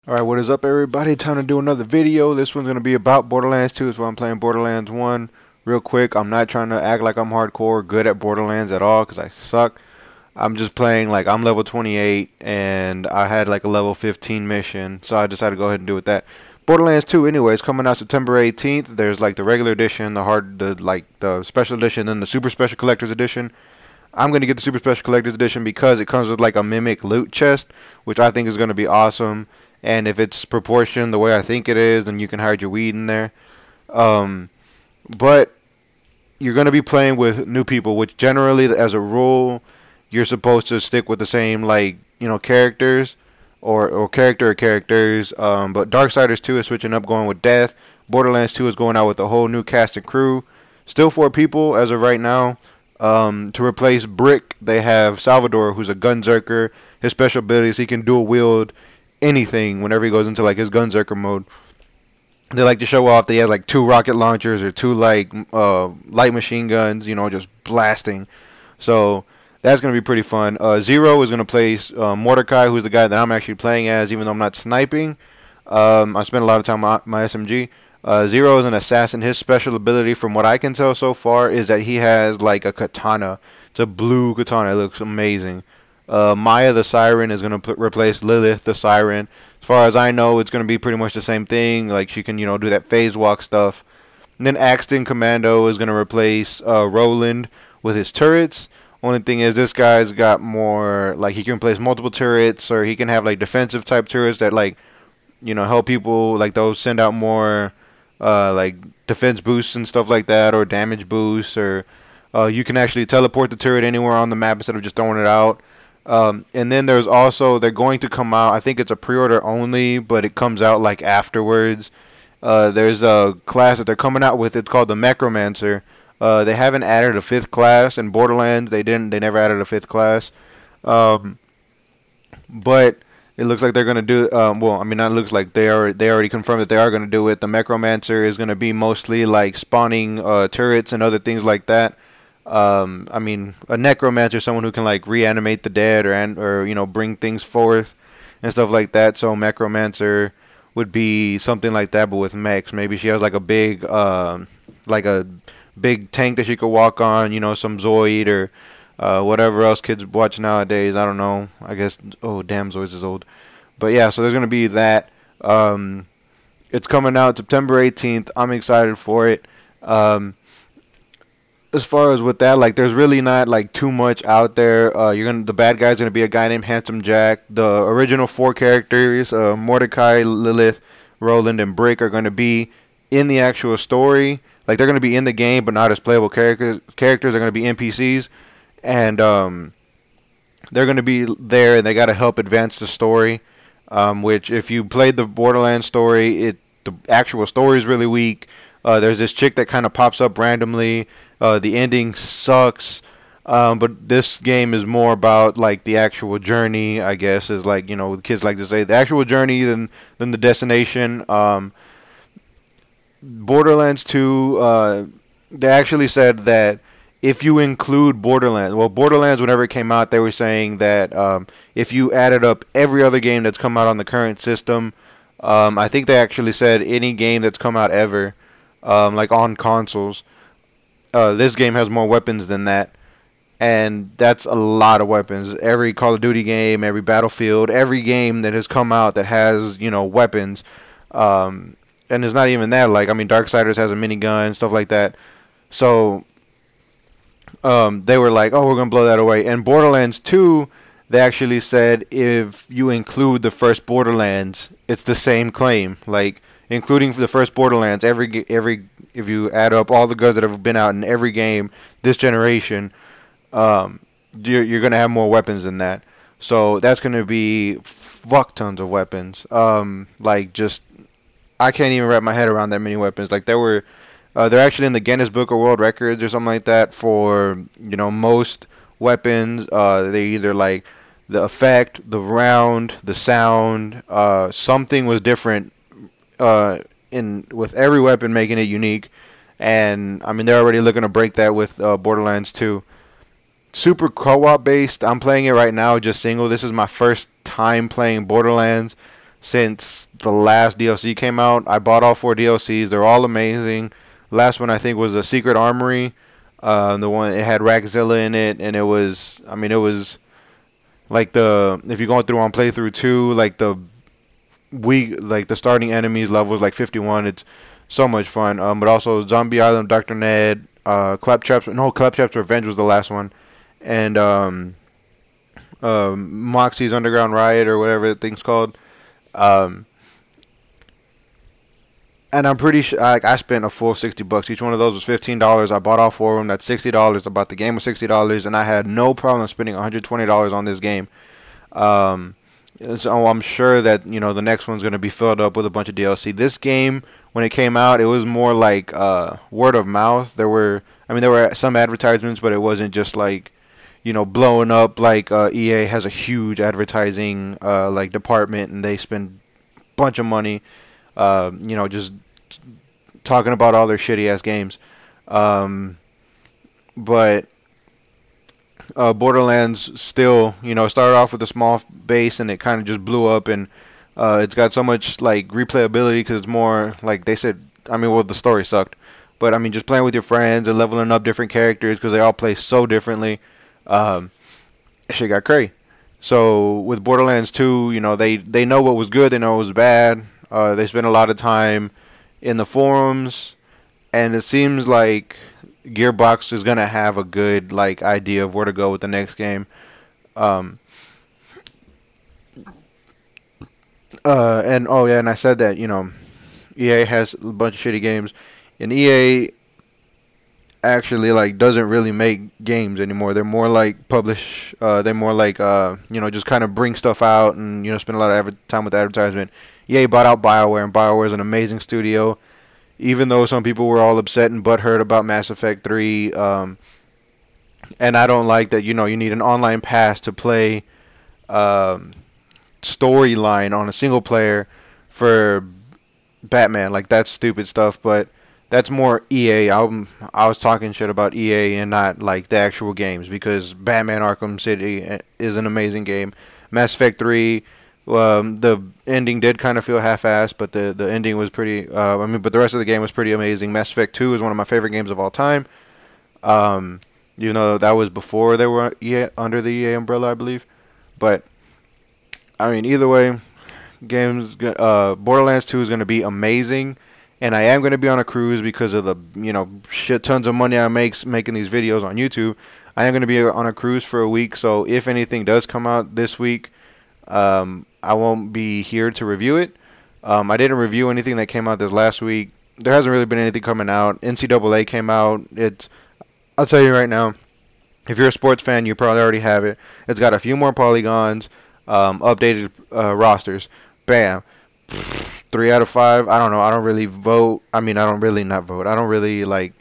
Alright, what is up everybody? Time to do another video. This one's going to be about Borderlands 2, so I'm playing Borderlands 1 real quick. I'm not trying to act like I'm hardcore good at Borderlands at all, because I suck. I'm just playing like I'm level 28, and I had like a level 15 mission, so I decided to go ahead and do with that. Borderlands 2 anyways, coming out September 18th. There's like the regular edition, the special edition, and the super special collector's edition. I'm going to get the super special collector's edition because it comes with like a mimic loot chest, which I think is going to be awesome. And if it's proportioned the way I think it is, then you can hide your weed in there. But you're going to be playing with new people, which generally, as a rule, you're supposed to stick with the same, like, characters or characters. But Darksiders 2 is switching up, going with Death. Borderlands 2 is going out with a whole new cast and crew. Still 4 people as of right now. To replace Brick, they have Salvador, who's a gunzerker. His special ability is he can dual wield anything whenever he goes into like his gunzerker mode. They like to show off that he has like 2 rocket launchers or 2 like light machine guns, just blasting. So that's gonna be pretty fun. Zero is gonna play Mordecai, who's the guy that I'm actually playing as, even though I'm not sniping. I spent a lot of time on my SMG. Zero is an assassin. His special ability, from what I can tell so far, is that he has like a katana. It's a blue katana. It looks amazing. Maya the Siren is going to replace Lilith the Siren. As far as I know, it's going to be pretty much the same thing. Like, she can, do that phase walk stuff. And then Axton Commando is going to replace Roland with his turrets. Only thing is, this guy's got more, like, he can replace multiple turrets, or he can have, like, defensive type turrets that, like, help people. Like, those send out more, like, defense boosts and stuff like that, or damage boosts, or you can actually teleport the turret anywhere on the map instead of just throwing it out. And then there's also, they're going to come out, I think it's a pre-order only, but it comes out like afterwards. There's a class that they're coming out with. It's called the Necromancer. They haven't added a 5th class in Borderlands. They never added a 5th class. But it looks like they're going to do, well, I mean, not looks like, they already confirmed that they are going to do it. The Necromancer is going to be mostly like spawning turrets and other things like that. I mean, a necromancer is someone who can like reanimate the dead or bring things forth and stuff like that. So necromancer would be something like that, but with mechs. Maybe she has like a big tank that she could walk on. Some Zoid or whatever else kids watch nowadays. I don't know. I guess, oh damn, Zoids is old. But yeah, so there's gonna be that. It's coming out September 18th. I'm excited for it. As far as with that, like, there's really not like too much out there. The bad guy's gonna be a guy named Handsome Jack. The original 4 characters, Mordecai, Lilith, Roland, and Brick, are gonna be in the actual story. Like, they're gonna be in the game, but not as playable characters. Characters are gonna be NPCs, and they're gonna be there, and they gotta help advance the story. Which, if you played the Borderlands story, the actual story is really weak. There's this chick that kind of pops up randomly. The ending sucks. But this game is more about like the actual journey, I guess, is like, kids like to say, the actual journey than the destination. Borderlands 2, they actually said that if you include Borderlands, well, Borderlands, whenever it came out, they were saying that if you added up every other game that's come out on the current system, I think they actually said any game that's come out ever, like on consoles, this game has more weapons than that, and that's a lot of weapons. Every Call of Duty game, every Battlefield, every game that has come out that has, weapons, and it's not even that. Like, I mean, Darksiders has a minigun, stuff like that. So they were like, oh, we're gonna blow that away. And Borderlands 2, they actually said if you include the first Borderlands, it's the same claim. Like, including the first Borderlands, if you add up all the guns that have been out in every game this generation, you're gonna have more weapons than that. So that's gonna be fuck tons of weapons. Like, just, I can't even wrap my head around that many weapons. Like, they're actually in the Guinness Book of World Records or something like that for most weapons. They either like the effect, the round, the sound. Something was different with every weapon, making it unique. And I mean, they're already looking to break that with Borderlands 2. Super co-op based. I'm playing it right now just single. This is my first time playing Borderlands, since the last DLC came out. I bought all 4 DLCs. They're all amazing. Last one I think was the Secret Armory. The one it had Rackzilla in it, and it was, I mean, it was like if you're going through on playthrough 2, like the starting enemies level is like 51. It's so much fun. But also Zombie Island, Dr. Ned, Claptrap's Revenge was the last one, and Moxie's Underground Riot or whatever the thing's called. Um, and I'm pretty sure I spent a full $60. Each one of those was $15. I bought all 4 of them. That's $60. I bought the game with $60, and I had no problem spending $120 on this game. So I'm sure that the next one's going to be filled up with a bunch of DLC. This game, when it came out, it was more like word of mouth. There were some advertisements, but it wasn't just like blowing up like EA has a huge advertising like department, and they spend a bunch of money just talking about all their shitty ass games. But Borderlands still, started off with a small base, and it kind of just blew up, and it's got so much like replayability because it's more like they said. The story sucked, but just playing with your friends and leveling up different characters because they all play so differently. Shit got crazy. So with Borderlands 2, they know what was good, they know what was bad. They spent a lot of time in the forums, and it seems like Gearbox is gonna have a good like idea of where to go with the next game. And I said that EA has a bunch of shitty games, and EA actually like doesn't really make games anymore. They're more like publish. They're more like just kind of bring stuff out and spend a lot of time with advertisement. EA bought out BioWare, and BioWare is an amazing studio. Even though some people were all upset and butthurt about Mass Effect 3, and I don't like that. You need an online pass to play storyline on a single player for Batman. Like that's stupid stuff, but that's more EA. I was talking shit about EA and not like the actual games, because Batman Arkham City is an amazing game. Mass Effect 3, the ending did kind of feel half-assed, but the ending was pretty. But the rest of the game was pretty amazing. Mass Effect 2 is one of my favorite games of all time. That was before they were under the EA umbrella, I believe. But either way, Borderlands 2 is going to be amazing. And I am going to be on a cruise because of the shit tons of money I making these videos on YouTube. I am going to be on a cruise for a week, so if anything does come out this week, I won't be here to review it. I didn't review anything that came out this last week. There hasn't really been anything coming out. NCAA came out. I'll tell you right now, if you're a sports fan, you probably already have it. It's got a few more polygons, updated rosters. Bam. 3 out of 5. I don't know. I don't really vote. I don't really not vote. I don't really like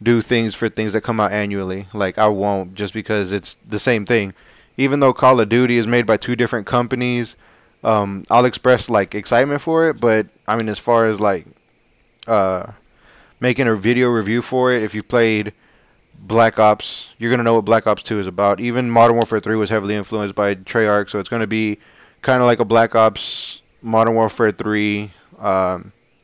do things for things that come out annually. Like I won't, just because it's the same thing. Even though Call of Duty is made by 2 different companies, I'll express like excitement for it. But as far as like making a video review for it, if you played Black Ops, you're gonna know what Black Ops 2 is about. Even Modern Warfare 3 was heavily influenced by Treyarch, so it's gonna be kind of like a Black Ops Modern Warfare 3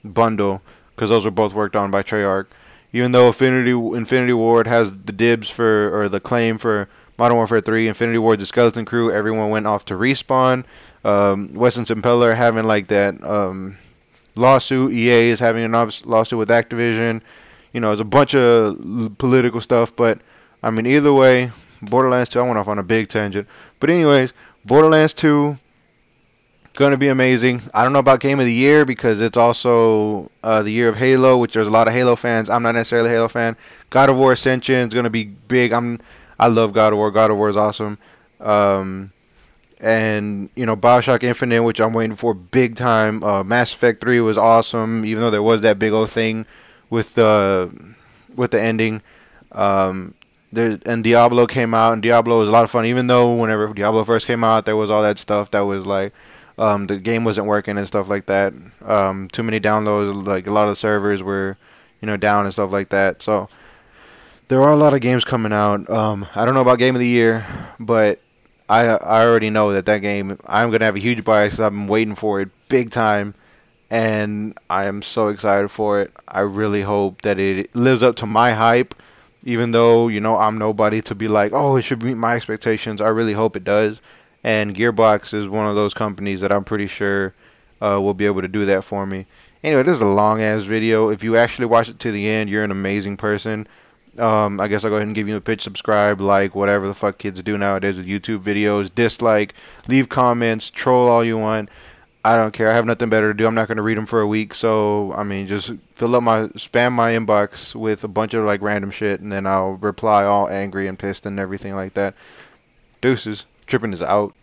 bundle, because those were both worked on by Treyarch. Even though Infinity Ward has the dibs for, or the claim for Modern Warfare 3, Infinity Ward's the skeleton crew, everyone went off to Respawn. Weston Simpeller having like that lawsuit. EA is having a lawsuit with Activision. There's a bunch of political stuff, but either way, Borderlands 2, I went off on a big tangent. But anyways, Borderlands 2, going to be amazing. I don't know about Game of the Year because it's also the year of Halo, which there's a lot of Halo fans. I'm not necessarily a Halo fan. God of War Ascension is going to be big. I love God of War. God of War is awesome. And BioShock Infinite, which I'm waiting for big time. Mass Effect 3 was awesome, even though there was that big old thing with the ending. And Diablo came out, and Diablo was a lot of fun. Even though whenever Diablo first came out, there was all that stuff that was like the game wasn't working and stuff like that. Too many downloads, like a lot of the servers were down and stuff like that. So there are a lot of games coming out. I don't know about Game of the Year, but I already know that that game I'm gonna have a huge bias. I've been waiting for it big time, and I am so excited for it. I really hope that it lives up to my hype, even though I'm nobody to be like, oh, it should meet my expectations. I really hope it does, and Gearbox is one of those companies that I'm pretty sure will be able to do that for me. Anyway, this is a long ass video. If you actually watch it to the end, you're an amazing person. I guess I'll go ahead and give you a pitch, subscribe, like, whatever the fuck kids do nowadays with YouTube videos. Dislike, leave comments, troll all you want. I don't care. I have nothing better to do. I'm not going to read them for a week. So, I mean, just spam my inbox with a bunch of like random shit, and then I'll reply all angry and pissed and everything like that. Deuces. Tripping is out.